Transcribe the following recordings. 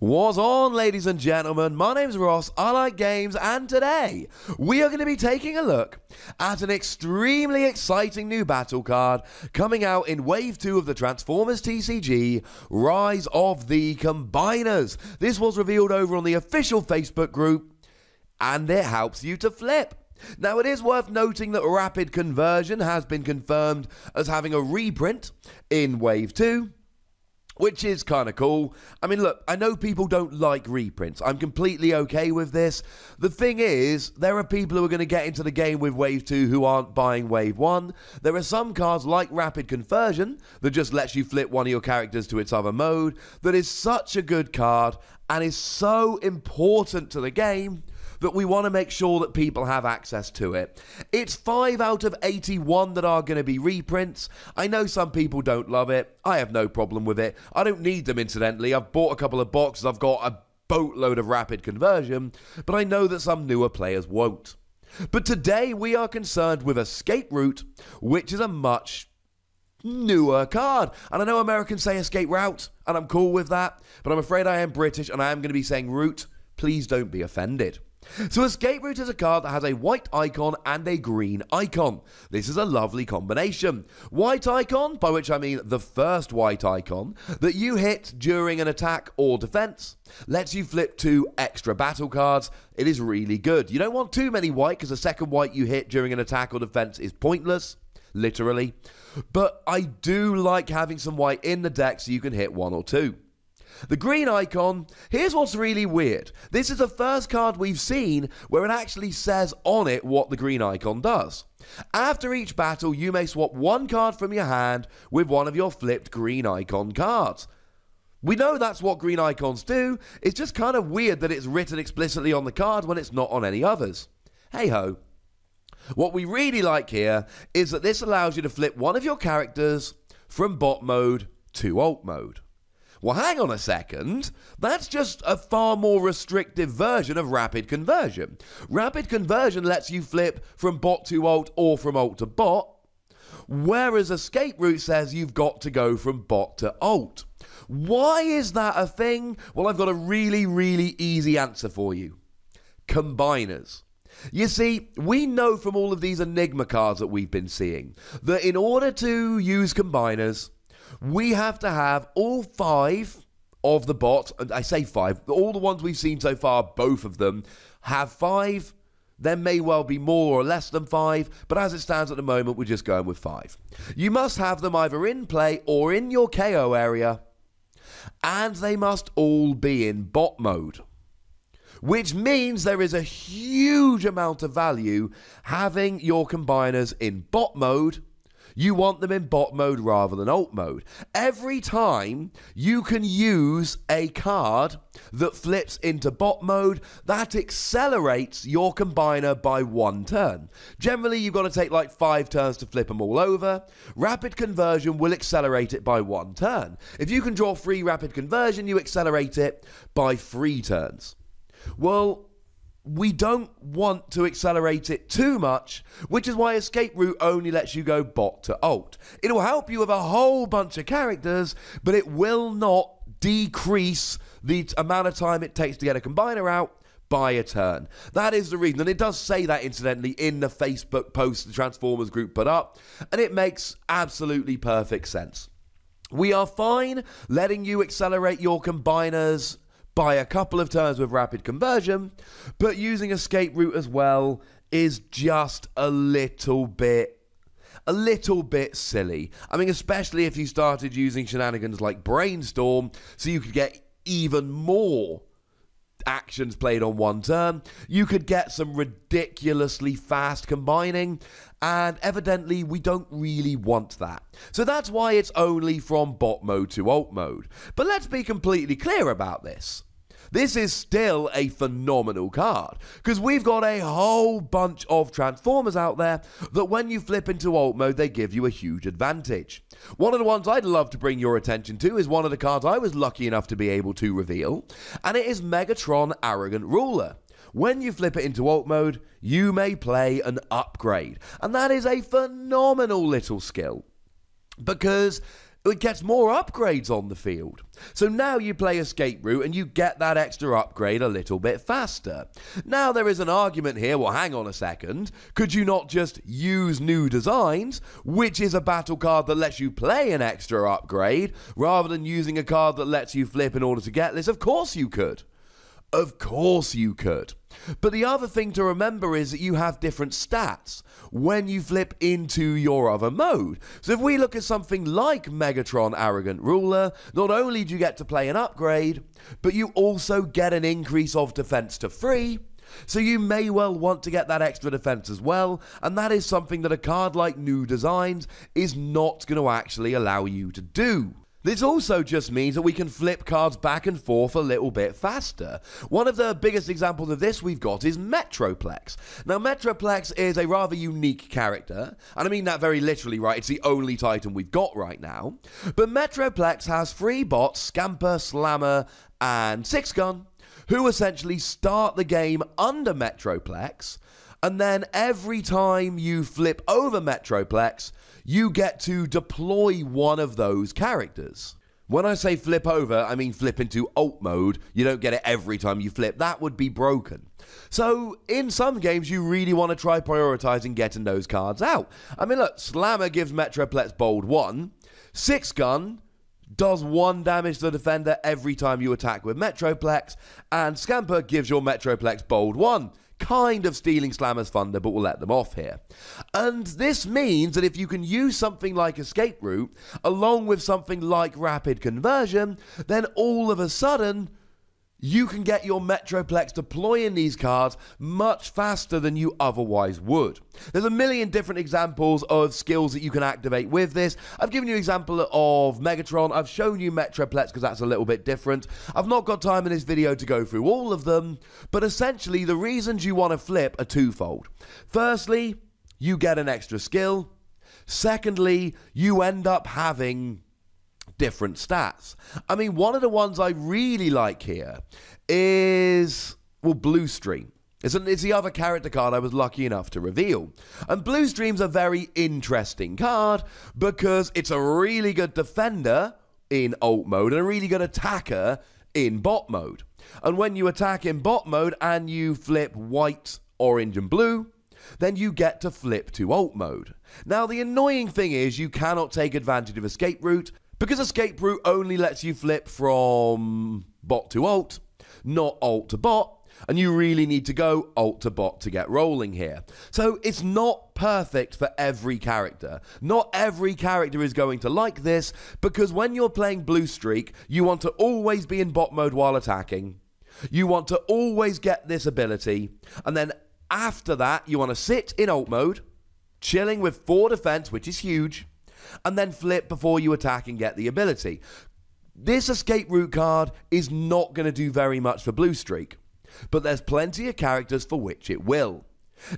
What's on, ladies and gentlemen? My name's Ross, I like games, and today we are going to be taking a look at an extremely exciting new battle card coming out in Wave 2 of the Transformers TCG, Rise of the Combiners. This was revealed over on the official Facebook group, and it helps you to flip. Now, it is worth noting that Rapid Conversion has been confirmed as having a reprint in Wave 2, which is kind of cool. I mean, look, I know people don't like reprints. I'm completely okay with this. The thing is, there are people who are going to get into the game with Wave 2 who aren't buying Wave 1. There are some cards like Rapid Conversion that just lets you flip one of your characters to its other mode that is such a good card and is so important to the game that we want to make sure that people have access to it. It's 5 out of 81 that are going to be reprints. I know some people don't love it. I have no problem with it. I don't need them, incidentally. I've bought a couple of boxes. I've got a boatload of Rapid Conversion, but I know that some newer players won't. But today we are concerned with Escape Route, which is a much newer card. And I know Americans say Escape Route, and I'm cool with that, but I'm afraid I am British and I am going to be saying Route. Please don't be offended. So Escape Route is a card that has a white icon and a green icon. This is a lovely combination. White icon, by which I mean the first white icon, that you hit during an attack or defense, lets you flip 2 extra battle cards. It is really good. You don't want too many white because the second white you hit during an attack or defense is pointless, literally. But I do like having some white in the deck so you can hit 1 or 2. The green icon, here's what's really weird. This is the first card we've seen where it actually says on it what the green icon does. After each battle, you may swap 1 card from your hand with one of your flipped green icon cards. We know that's what green icons do. It's just kind of weird that it's written explicitly on the card when it's not on any others. Hey ho. What we really like here is that this allows you to flip one of your characters from bot mode to alt mode. Well, hang on a second. That's just a far more restrictive version of Rapid Conversion. Rapid Conversion lets you flip from bot to alt or from alt to bot, whereas Escape Route says you've got to go from bot to alt. Why is that a thing? Well, I've got a really, really easy answer for you. Combiners. You see, we know from all of these Enigma cards that we've been seeing that in order to use combiners, we have to have all 5 of the bots, and I say 5, all the ones we've seen so far, both of them, have 5. There may well be more or less than 5, but as it stands at the moment, we're just going with 5. You must have them either in play or in your KO area, and they must all be in bot mode. Which means there is a huge amount of value having your combiners in bot mode. You want them in bot mode rather than alt mode. Every time you can use a card that flips into bot mode, that accelerates your combiner by 1 turn. Generally, you've got to take like 5 turns to flip them all over. Rapid Conversion will accelerate it by 1 turn. If you can draw 3 Rapid Conversion, you accelerate it by 3 turns. Well, we don't want to accelerate it too much, which is why Escape Route only lets you go bot to alt. It'll help you with a whole bunch of characters, but it will not decrease the amount of time it takes to get a combiner out by a turn. That is the reason, and it does say that incidentally in the Facebook post the Transformers group put up, and it makes absolutely perfect sense. We are fine letting you accelerate your combiners by a couple of turns with Rapid Conversion, but using Escape Route as well is just a little bit silly. I mean, especially if you started using shenanigans like Brainstorm, so you could get even more actions played on 1 turn. You could get some ridiculously fast combining, and evidently we don't really want that. So that's why it's only from bot mode to alt mode. But let's be completely clear about this. This is still a phenomenal card, because we've got a whole bunch of Transformers out there that when you flip into alt mode, they give you a huge advantage. One of the ones I'd love to bring your attention to is one of the cards I was lucky enough to be able to reveal, and it is Megatron Arrogant Ruler. When you flip it into alt mode, you may play an upgrade, and that is a phenomenal little skill, because it gets more upgrades on the field. So now you play Escape Route and you get that extra upgrade a little bit faster. Now there is an argument here, well hang on a second, could you not just use New Designs, which is a battle card that lets you play an extra upgrade, rather than using a card that lets you flip in order to get this? Of course you could. Of course you could. But the other thing to remember is that you have different stats when you flip into your other mode. So if we look at something like Megatron Arrogant Ruler, not only do you get to play an upgrade, but you also get an increase of defense to 3. So you may well want to get that extra defense as well, and that is something that a card like New Designs is not going to actually allow you to do. This also just means that we can flip cards back and forth a little bit faster. One of the biggest examples of this we've got is Metroplex. Now, Metroplex is a rather unique character, and I mean that very literally, right? It's the only Titan we've got right now. But Metroplex has 3 bots, Scamper, Slammer, and 6-Gun, who essentially start the game under Metroplex, and then every time you flip over Metroplex, you get to deploy one of those characters. When I say flip over, I mean flip into alt mode. You don't get it every time you flip. That would be broken. So in some games, you really want to try prioritizing getting those cards out. I mean, look, Slammer gives Metroplex bold 1. 6-Gun does 1 damage to the defender every time you attack with Metroplex. And Scamper gives your Metroplex bold 1. Kind of stealing Slammer's thunder, but we'll let them off here. And this means that if you can use something like Escape Route, along with something like Rapid Conversion, then all of a sudden, you can get your Metroplex deploying these cards much faster than you otherwise would. There's a million different examples of skills that you can activate with this. I've given you an example of Megatron. I've shown you Metroplex because that's a little bit different. I've not got time in this video to go through all of them, but essentially the reasons you want to flip are twofold. Firstly, you get an extra skill. Secondly, you end up having different stats. I mean, one of the ones I really like here is, well, Blue Stream. It's the other character card I was lucky enough to reveal. And Blue Stream's a very interesting card because it's a really good defender in alt mode and a really good attacker in bot mode. And when you attack in bot mode and you flip white, orange, and blue, then you get to flip to alt mode. Now, the annoying thing is you cannot take advantage of Escape Route, because Escape Route only lets you flip from bot to alt, not alt to bot, and you really need to go alt to bot to get rolling here. So it's not perfect for every character. Not every character is going to like this, because when you're playing Blue Streak, you want to always be in bot mode while attacking. You want to always get this ability, and then after that, you want to sit in alt mode, chilling with 4 defense, which is huge, and then flip before you attack and get the ability. This Escape Route card is not going to do very much for Blue Streak, but there's plenty of characters for which it will.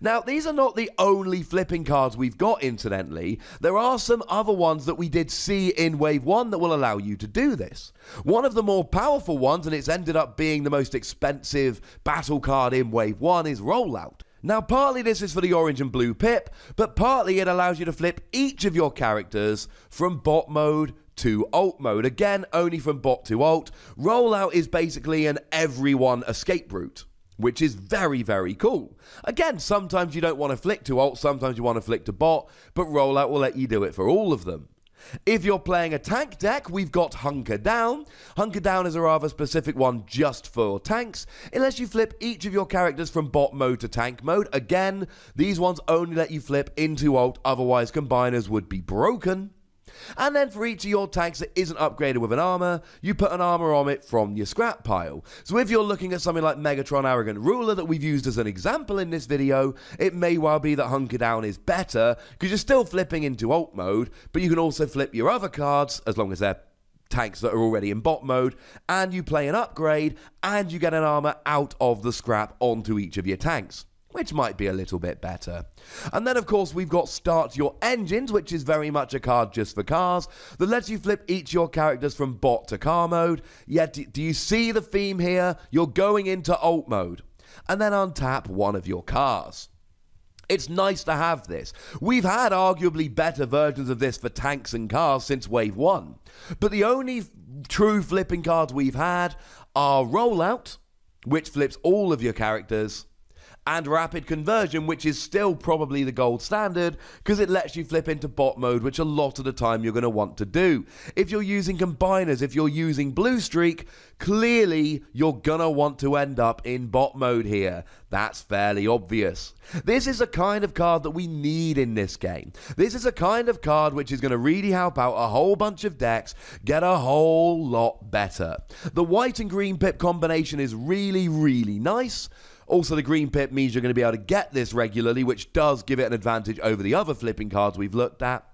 Now, these are not the only flipping cards we've got, incidentally. There are some other ones that we did see in Wave 1 that will allow you to do this. One of the more powerful ones, and it's ended up being the most expensive battle card in Wave 1, is Rollout. Now, partly this is for the orange and blue pip, but partly it allows you to flip each of your characters from bot mode to alt mode. Again, only from bot to alt. Rollout is basically an everyone escape route, which is very, very cool. Again, sometimes you don't want to flick to alt, sometimes you want to flick to bot, but Rollout will let you do it for all of them. If you're playing a tank deck, we've got Hunker Down. Hunker Down is a rather specific one just for tanks. Unless you flip each of your characters from bot mode to tank mode. Again, these ones only let you flip into alt, otherwise combiners would be broken. And then for each of your tanks that isn't upgraded with an armor, you put an armor on it from your scrap pile. So if you're looking at something like Megatron Arrogant Ruler that we've used as an example in this video, it may well be that Hunker Down is better, because you're still flipping into alt mode, but you can also flip your other cards, as long as they're tanks that are already in bot mode, and you play an upgrade, and you get an armor out of the scrap onto each of your tanks, which might be a little bit better. And then, of course, we've got Start Your Engines, which is very much a card just for cars, that lets you flip each of your characters from bot to car mode. Yet, do you see the theme here? You're going into alt mode, and then untap one of your cars. It's nice to have this. We've had arguably better versions of this for tanks and cars since Wave 1. But the only true flipping cards we've had are Rollout, which flips all of your characters, and Rapid Conversion, which is still probably the gold standard because it lets you flip into bot mode, which a lot of the time you're going to want to do. If you're using combiners, if you're using Blue Streak, clearly you're going to want to end up in bot mode here. That's fairly obvious. This is a kind of card that we need in this game. This is a kind of card which is going to really help out a whole bunch of decks get a whole lot better. The white and green pip combination is really, really nice. Also, the green pip means you're going to be able to get this regularly, which does give it an advantage over the other flipping cards we've looked at.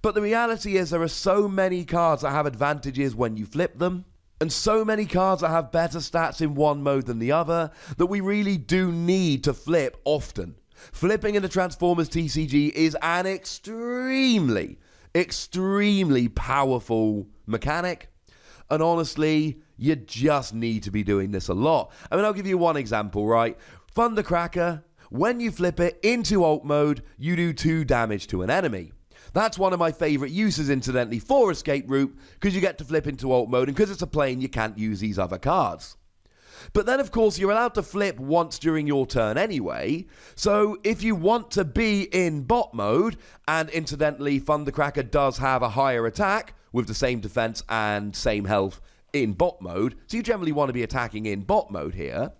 But the reality is there are so many cards that have advantages when you flip them, and so many cards that have better stats in one mode than the other, that we really do need to flip often. Flipping in the Transformers TCG is an extremely powerful mechanic. And honestly, you just need to be doing this a lot. I mean, I'll give you one example, right? Thundercracker, when you flip it into alt mode, you do 2 damage to an enemy. That's one of my favourite uses, incidentally, for Escape Route, because you get to flip into alt mode, and because it's a plane, you can't use these other cards. But then, of course, you're allowed to flip once during your turn anyway, so if you want to be in bot mode, and incidentally, Thundercracker does have a higher attack, with the same defense and same health in bot mode, so you generally want to be attacking in bot mode here,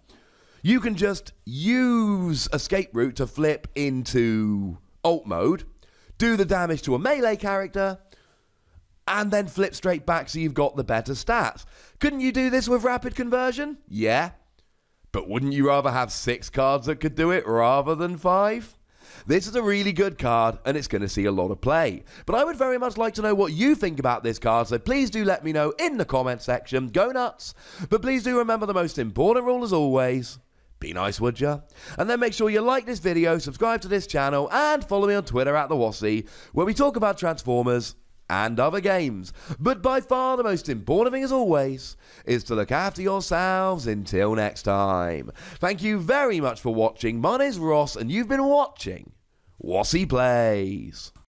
you can just use Escape Route to flip into alt mode, do the damage to a melee character, and then flip straight back so you've got the better stats. Couldn't you do this with Rapid Conversion? Yeah. But wouldn't you rather have 6 cards that could do it rather than 5? This is a really good card, and it's going to see a lot of play. But I would very much like to know what you think about this card, so please do let me know in the comment section. Go nuts! But please do remember the most important rule as always. Be nice, would ya? And then make sure you like this video, subscribe to this channel, and follow me on Twitter at the Wossy, where we talk about Transformers and other games. But by far the most important thing as always is to look after yourselves until next time. Thank you very much for watching. My name's Ross and you've been watching Wossy Plays.